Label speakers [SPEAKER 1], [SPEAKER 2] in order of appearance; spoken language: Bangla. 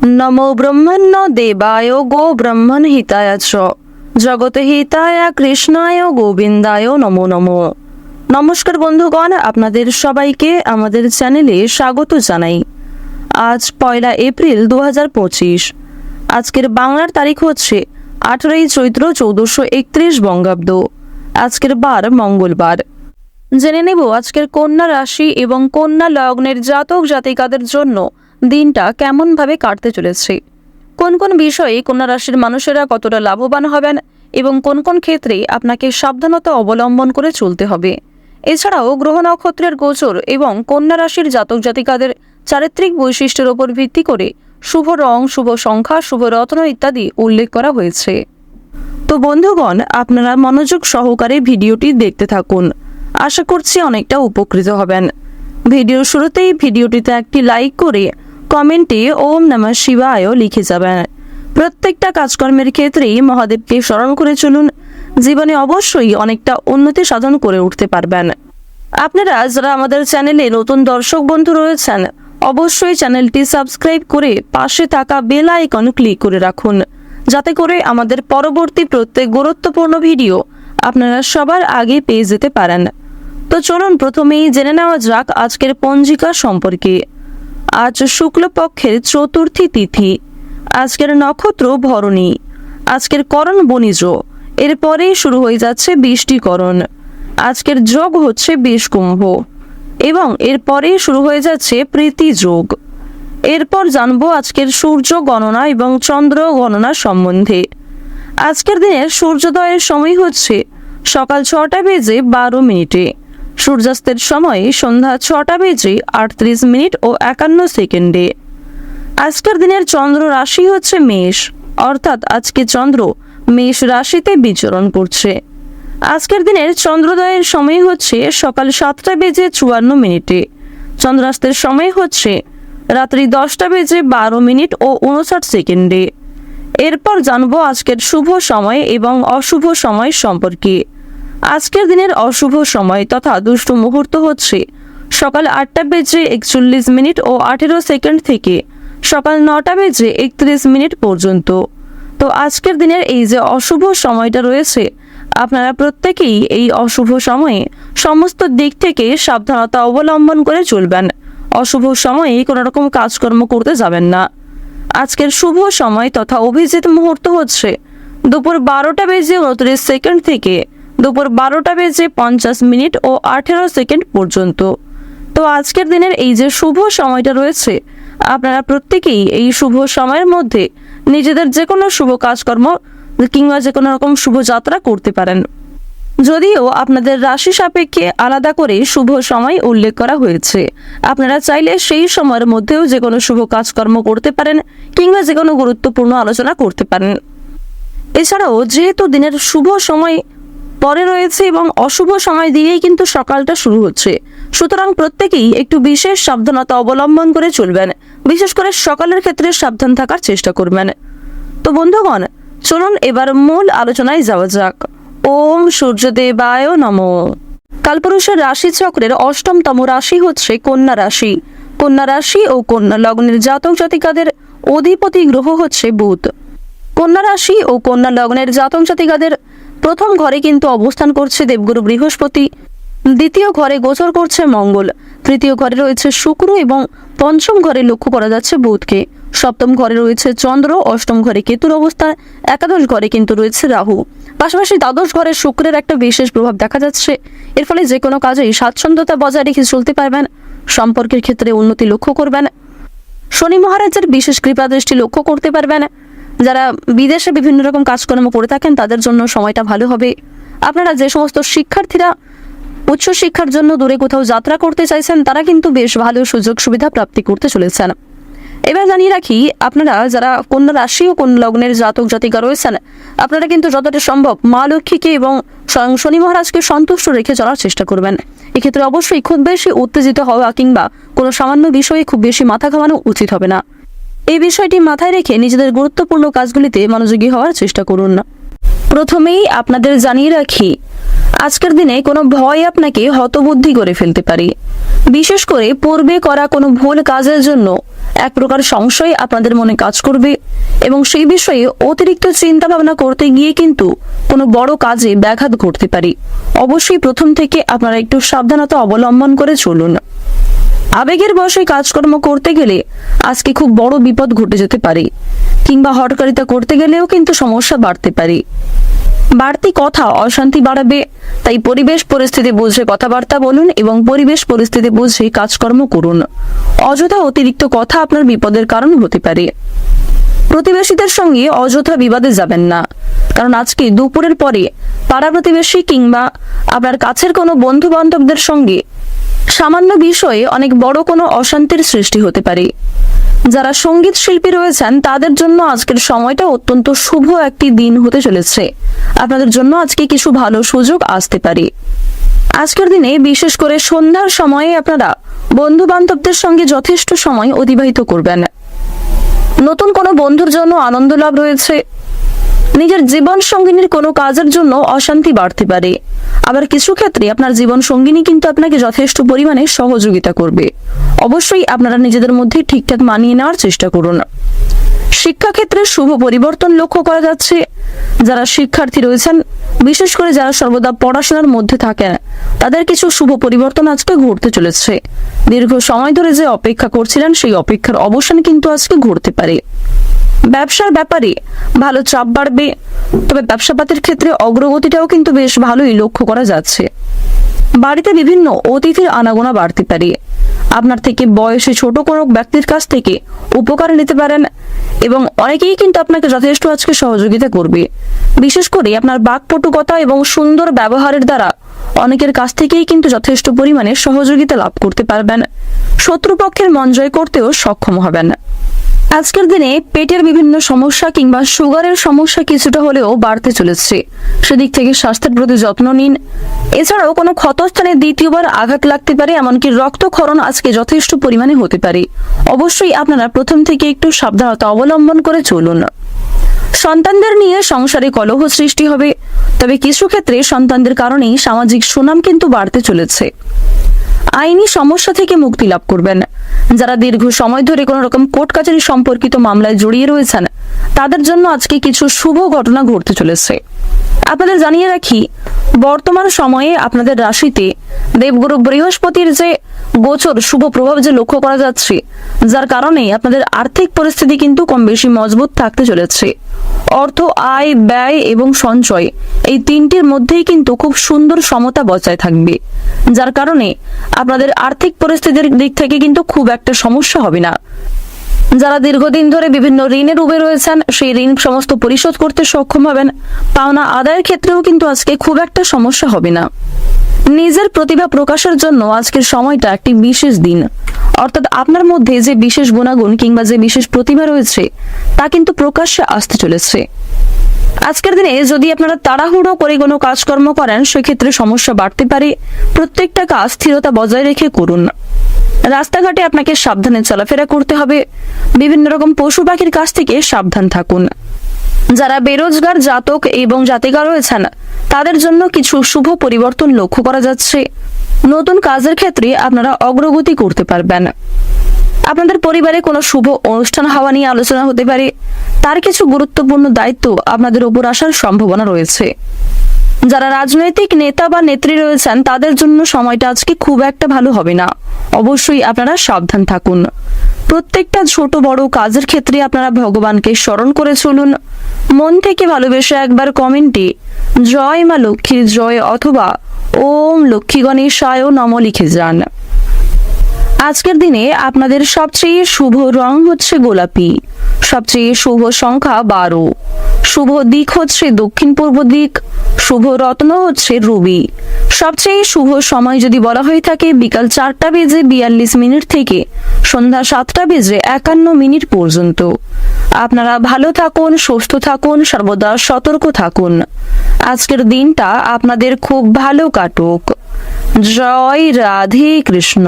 [SPEAKER 1] नमो ब्रह्मण्य देवाय गो ब्रह्मण हिताय च जगत हिताय কৃষ্ণায় গোবিন্দায় নমো নমো। নমস্কার বন্ধুগণ, আপনাদের সবাইকে আমাদের চ্যানেলে স্বাগত জানাই। আজ 1 এপ্রিল 2025। আজকের বাংলার তারিখ হচ্ছে 18 চৈত্র 1431 বঙ্গাব্দ। আজকের বার মঙ্গলবার। জেনে নেব আজকের কন্যা রাশি এবং কন্যা লগ্নের জাতক জাতিকাদের জন্য দিনটা কেমন ভাবে কাটতে চলেছে, কোন কোন বিষয়ে কন্যা রাশির মানুষেরা কতটা লাভবান হবেন এবং কোন কোন ক্ষেত্রে আপনাকে সাবধানতা অবলম্বন করে চলতে হবে। এছাড়াও গ্রহ নক্ষত্রের গোচর এবং কন্যা রাশির জাতক জাতিকাদের চারিত্রিক বৈশিষ্ট্যের উপর ভিত্তি করে শুভ রং, শুভ সংখ্যা, শুভ রত্ন ইত্যাদি উল্লেখ করা হয়েছে। তো বন্ধুগণ, আপনারা মনোযোগ সহকারে ভিডিওটি দেখতে থাকুন। আশা করছি অনেকটা উপকৃত হবেন। ভিডিওর শুরুতেই ভিডিওটিতে একটি লাইক করে কমেন্টে ওম নমঃ শিবায় লিখে যাবেন। প্রত্যেকটা কাজকর্মের ক্ষেত্রেই মহাদেবকে স্মরণ করে চলুন, জীবনে অবশ্যই অনেকটা উন্নতি সাধন করে উঠতে পারবেন। আপনারা যারা আমাদের চ্যানেলে নতুন দর্শক বন্ধু রয়েছেন, অবশ্যই চ্যানেলটি সাবস্ক্রাইব করে পাশে থাকা বেল আইকন ক্লিক করে রাখুন, যাতে করে আমাদের পরবর্তী প্রত্যেক গুরুত্বপূর্ণ ভিডিও আপনারা সবার আগে পেয়ে যেতে পারেন। তো চলুন প্রথমেই জেনে নেওয়া যাক আজকের পঞ্জিকা সম্পর্কে। আজ শুক্লপক্ষের চতুর্থী তিথি। আজকের নক্ষত্র ভরণী। আজকের করণ বণিজ। এরপরেই শুরু হয়ে যাচ্ছে বৃষ্টিকরণ। আজকের যোগ হচ্ছে বিষকুম্ভ এবং এরপরেই শুরু হয়ে যাচ্ছে প্রীতি যোগ। এরপর জানবো আজকের সূর্য গণনা এবং চন্দ্র গণনা সম্বন্ধে। আজকের দিনের সূর্যোদয়ের সময় হচ্ছে সকাল 6টা বেজে 12 মিনিটে। সূর্যাস্তের সময় সন্ধ্যা 6টা বেজে 38 মিনিট ও 51 সেকেন্ডে। আজকের দিনের চন্দ্র রাশি হচ্ছে মেষ, অর্থাৎ আজকে চন্দ্র মেষ রাশিতে বিচরণ করছে। আজকের দিনের চন্দ্রোদয়ের সময় হচ্ছে সকাল 7টা বেজে 54 মিনিটে। চন্দ্রাস্তের সময় হচ্ছে রাত্রি 10টা বেজে 12 মিনিট ও 59 সেকেন্ডে। এরপর জানবো আজকের শুভ সময় এবং অশুভ সময় সম্পর্কে। আজকের দিনের অশুভ সময় তথা দুষ্ট মুহূর্ত হচ্ছে সকাল 8টা বেজে 41 মিনিট ও 18 সেকেন্ড থেকে সকাল 9টা বেজে 31 মিনিট পর্যন্ত। তো আজকের দিনের এই যে অশুভ সময়টা রয়েছে, আপনারা প্রত্যেকেই এই অশুভ সময়ে সমস্ত দিক থেকে সাবধানতা অবলম্বন করে চলবেন। অশুভ সময়ে কোনো রকম কাজকর্ম করতে যাবেন না। আজকের শুভ সময় তথা অভিজিৎ মুহূর্ত হচ্ছে দুপুর 12টা বেজে 29 সেকেন্ড থেকে দুপুর 12টা বেজে 50 মিনিট ও 18 সেকেন্ড পর্যন্ত। তো আজকের দিনের এই যে শুভ সময়টা রয়েছে, আপনারা প্রত্যেকেই এই শুভ সময়ের মধ্যে নিজেদের যে কোনো শুভ কাজকর্ম কিংবা যে কোনো রকম শুভ যাত্রা করতে পারেন। যদিও আপনাদের রাশি সাপেক্ষে আলাদা করে শুভ সময় উল্লেখ করা হয়েছে, আপনারা চাইলে সেই সময়ের মধ্যেও যে কোনো শুভ কাজকর্ম করতে পারেন কিংবা যে কোনো গুরুত্বপূর্ণ আলোচনা করতে পারেন। এছাড়াও যেহেতু দিনের শুভ সময় পরে রয়েছে এবং অশুভ সময় দিয়েই কিন্তু সকালটা শুরু হচ্ছে, সুতরাং প্রত্যেকেই একটু বিশেষ সাবধানতা অবলম্বন করে চলবেন। বিশেষ করে সকালের ক্ষেত্রে সাবধান থাকার চেষ্টা করবেন। তো বন্ধুগণ, চলুন এবার মূল আলোচনায় যাওয়া যাক। ওম সূর্যদেবায় নমঃ। কালপুরুষের রাশি চক্রের 8মতম রাশি হচ্ছে কন্যা রাশি। কন্যা রাশি ও কন্যা লগ্নের জাতক জাতিকাদের অধিপতি গ্রহ হচ্ছে বুধ। কন্যা রাশি ও কন্যা লগ্নের জাতক জাতিকাদের প্রথম ঘরে কিন্তু অবস্থান করছে দেবগুরু বৃহস্পতি, দ্বিতীয় ঘরে গোচর করছে মঙ্গল, তৃতীয় ঘরে রয়েছে শুক্র এবং পঞ্চম ঘরে লক্ষ্য করা যাচ্ছে বুধকে। সপ্তম ঘরে রয়েছে চন্দ্র, অষ্টম ঘরে কেতুর অবস্থান, একাদশ ঘরে কিন্তু রয়েছে রাহু। পাশাপাশি দ্বাদশ ঘরে শুক্রের একটা বিশেষ প্রভাব দেখা যাচ্ছে। এর ফলে যে কোনো কাজেই স্বাচ্ছন্দ্যতা বজায় রেখে চলতে পারবেন। সম্পর্কের ক্ষেত্রে উন্নতি লক্ষ্য করবেন। শনি মহারাজের বিশেষ কৃপা দৃষ্টি লক্ষ্য করতে পারবেন। যারা বিদেশে বিভিন্ন রকম কাজকর্ম করে থাকেন তাদের জন্য সময়টা ভালো হবে। আপনারা যে সমস্ত শিক্ষার্থীরা উচ্চশিক্ষার জন্য দূরে কোথাও যাত্রা করতে চাইছেন, তারা কিন্তু বেশ ভালো সুযোগ সুবিধা প্রাপ্তি করতে চলেছেন। এবার জানিয়ে রাখি, আপনারা যারা কন্যা রাশি ও কন্যা লগ্নের জাতক জাতিকা রয়েছেন, আপনারা কিন্তু যতটা সম্ভব মা লক্ষ্মীকে এবং স্বয়ং শনি মহারাজকে সন্তুষ্ট রেখে চলার চেষ্টা করবেন। এক্ষেত্রে অবশ্যই খুব বেশি উত্তেজিত হওয়া কিংবা কোনো সামান্য বিষয়ে খুব বেশি মাথা ঘামানো উচিত হবে না। এই বিষয়টি মাথায় রেখে নিজেদের গুরুত্বপূর্ণ কাজগুলিতে মনোযোগী হওয়ার চেষ্টা করুন। প্রথমেই আপনাদের জানিয়ে রাখি, আজকের দিনে কোনো ভয় আপনাকে হতবুদ্ধি করে ফেলতে পারে। বিশেষ করে পূর্বে করা কোনো ভুল কাজের জন্য এক প্রকার সংশয় আপনাদের মনে কাজ করবে এবং সেই বিষয়ে অতিরিক্ত চিন্তা ভাবনা করতে গিয়ে কিন্তু কোনো বড় কাজে ব্যাঘাত ঘটতে পারে। অবশ্যই প্রথম থেকে আপনারা একটু সাবধানতা অবলম্বন করে চলুন। আবেগের বশে কাজকর্ম করতে গেলে আজকে খুব বড় বিপদ ঘটে যেতে পারে, কিংবা হঠকারিতা করতে গেলেও কিন্তু সমস্যা বাড়তে পারে। বাড়তি কথা অশান্তি বাড়াবে, তাই পরিবেশ পরিস্থিতি বুঝে কথাবার্তা বলুন এবং পরিবেশ পরিস্থিতি বুঝে কাজকর্ম করুন। অযথা অতিরিক্ত কথা আপনার বিপদের কারণ হতে পারে। প্রতিবেশীদের সঙ্গে অযথা বিবাদে যাবেন না, কারণ আজকে দুপুরের পরে পাড়া প্রতিবেশী কিংবা আপনার কাছের কোনো বন্ধু বান্ধবদের সঙ্গে সামান্য বিষয়ে অনেক বড় কোনো অশান্তির সৃষ্টি হতে পারে। যারা সঙ্গীত শিল্পী রয়েছেন তাদের জন্য আজকের সময়টা অত্যন্ত শুভ একটি দিন হতে চলেছে। আপনাদের জন্য আজকে কিছু ভালো সুযোগ আসতে পারে। আজকের দিনে বিশেষ করে সন্ধ্যার সময়ে আপনারা বন্ধু বান্ধবদের সঙ্গে যথেষ্ট সময় অতিবাহিত করবেন। নতুন কোনো বন্ধুর জন্য আনন্দ লাভ রয়েছে। নিজের জীবন সঙ্গিনীর কোনো কাজের জন্য অশান্তি বাড়তে পারে। আবার কিছু ক্ষেত্রে আপনার জীবন সঙ্গিনী কিন্তু আপনাকে যথেষ্ট পরিমাণে সহযোগিতা করবে। অবশ্যই আপনারা নিজেদের মধ্যে ঠিকঠাক মানিয়ে নেওয়ার চেষ্টা করুন। শিক্ষাক্ষেত্রে শুভ পরিবর্তন লক্ষ্য করা যাচ্ছে। যারা শিক্ষার্থী রয়েছেন, বিশেষ করে যারা সর্বদা পড়াশোনার মধ্যে থাকেন, তাদের কিছু শুভ পরিবর্তন আজকে ঘটতে চলেছে। দীর্ঘ সময় ধরে যে অপেক্ষা করছিলেন সেই অপেক্ষার অবসান কিন্তু আজকে ঘটতে পারে। ব্যবসার ব্যাপারে ভালো চাপ বাড়বে, তবে ব্যবসাপাতের ক্ষেত্রে অগ্রগতিটাও কিন্তু বেশ ভালোই লক্ষ্য করা যাচ্ছে। বাড়িতে বিভিন্ন অতিথির আনাগোনা বাড়তে পারে। আপনার থেকে বয়সে ছোট কোনো ব্যক্তির কাছ থেকে উপকার নিতে পারেন এবং অনেকেই কিন্তু আপনাকে যথেষ্ট আজকে সহযোগিতা করবে। বিশেষ করে আপনার বাকপটুকতা এবং সুন্দর ব্যবহারের দ্বারা অনেকের কাছ থেকেই কিন্তু যথেষ্ট পরিমাণে সহযোগিতা লাভ করতে পারবেন। শত্রুপক্ষের মন জয় করতেও সক্ষম হবেন। আজকের দিনে পেটের বিভিন্ন সমস্যা কিংবা সুগারের সমস্যা কিছুটা হলেও বাড়তে চলেছে, সেদিক থেকে স্বাস্থ্যের প্রতি যত্ন নিন। এছাড়াও কোনো ক্ষতস্থানে দ্বিতীয়বার আঘাত লাগতে পারে, এমনকি রক্তক্ষরণ আজকে যথেষ্ট পরিমাণে হতে পারে। অবশ্যই আপনারা প্রথম থেকে একটু সাবধানতা অবলম্বন করে চলুন। সন্তানদের নিয়ে সংসারে কলহ সৃষ্টি হবে, তবে কিছু ক্ষেত্রে সন্তানদের কারণেই সামাজিক সুনাম কিন্তু বাড়তে চলেছে। আইনি সমস্যা থেকে মুক্তি লাভ করবেন। যারা দীর্ঘ সময় ধরে কোনো রকম কোর্ট কাছারি সম্পর্কিত মামলায় জড়িয়ে রয়েছেন, তাদের জন্য আজকে কিছু শুভ ঘটনা ঘটতে চলেছে। আপনাদের জানিয়ে রাখি, বর্তমান সময়ে আপনাদের রাশিতে দেবগুরু বৃহস্পতির যে গোচর শুভ প্রভাব যে লক্ষ্য করা যাচ্ছে, যার কারণে আপনাদের আর্থিক পরিস্থিতি কিন্তু কম বেশি মজবুত থাকতে চলেছে। অর্থ, আয়, ব্যয় এবং সঞ্চয় এই তিনটির মধ্যেই কিন্তু খুব সুন্দর সমতা বজায় থাকবে, যার কারণে আপনাদের আর্থিক পরিস্থিতির দিক থেকে কিন্তু খুব একটা সমস্যা হবে না। যারা দীর্ঘদিন ধরে বিভিন্ন ঋণের ডুবে রয়েছেন, সেই ঋণ সমস্ত পরিশোধ করতে সক্ষম হবেন। পাওনা আদায়ের ক্ষেত্রেও কিন্তু আজকে খুব একটা সমস্যা হবে না। নিজের প্রতিভা প্রকাশের জন্য আজকের সময়টা একটি বিশেষ দিন। অর্থাৎ আপনার মধ্যে যে বিশেষ গুণাগুণ কিংবা যে বিশেষ প্রতিভা রয়েছে তা কিন্তু প্রকাশ্যে আসতে চলেছে। আজকের দিনে যদি আপনারা তাড়াহুড়ো করে কোনো কাজকর্ম করেন, সেক্ষেত্রে সমস্যা বাড়তে পারে। প্রত্যেকটা কাজ স্থিরতা বজায় রেখে করুন। রাস্তাঘাটে আপনাকে সাবধানে চলাফেরা করতে হবে। বিভিন্ন রকম পশু পাখির কাছ থেকে সাবধান থাকুন। যারা বেরোজগার জাতক এবং জাতিকা রয়েছেন, তাদের জন্য কিছু শুভ পরিবর্তন লক্ষ্য করা যাচ্ছে। নতুন কাজের ক্ষেত্রে আপনারা অগ্রগতি করতে পারবেন। আপনাদের পরিবারে কোনো শুভ অনুষ্ঠান হওয়া নিয়ে আলোচনা হতে পারে। তার কিছু গুরুত্বপূর্ণ দায়িত্ব আপনাদের উপর আসার সম্ভাবনা রয়েছে। যারা রাজনৈতিক নেতা বা নেত্রী রয়েছেন, তাদের জন্য সময়টা আজকে খুব একটা ভালো হবে না। অবশ্যই আপনারা সাবধান থাকুন। প্রত্যেকটা ছোট বড় কাজের ক্ষেত্রে আপনারা ভগবানকে স্মরণ করে চলুন। মন থেকে ভালোবেসে একবার কমেন্টে জয় মা লক্ষ্মীর জয় অথবা ওম লক্ষ্মী গণেশায় নমঃ লিখে যান। আজকের দিনে আপনাদের সবচেয়ে শুভ রং হচ্ছে গোলাপি, সবচেয়ে শুভ সংখ্যা 12, শুভ দিক হচ্ছে দক্ষিণ পূর্ব দিক, শুভ রত্ন হচ্ছে রুবি। সবচেয়ে শুভ সময় যদি বলা হয়ে থাকে বিকাল 4:42 থেকে সন্ধ্যা 7:51 পর্যন্ত। আপনারা ভালো থাকুন, সুস্থ থাকুন, সর্বদা সতর্ক থাকুন। আজকের দিনটা আপনাদের খুব ভালো কাটুক। জয় রাধে কৃষ্ণ।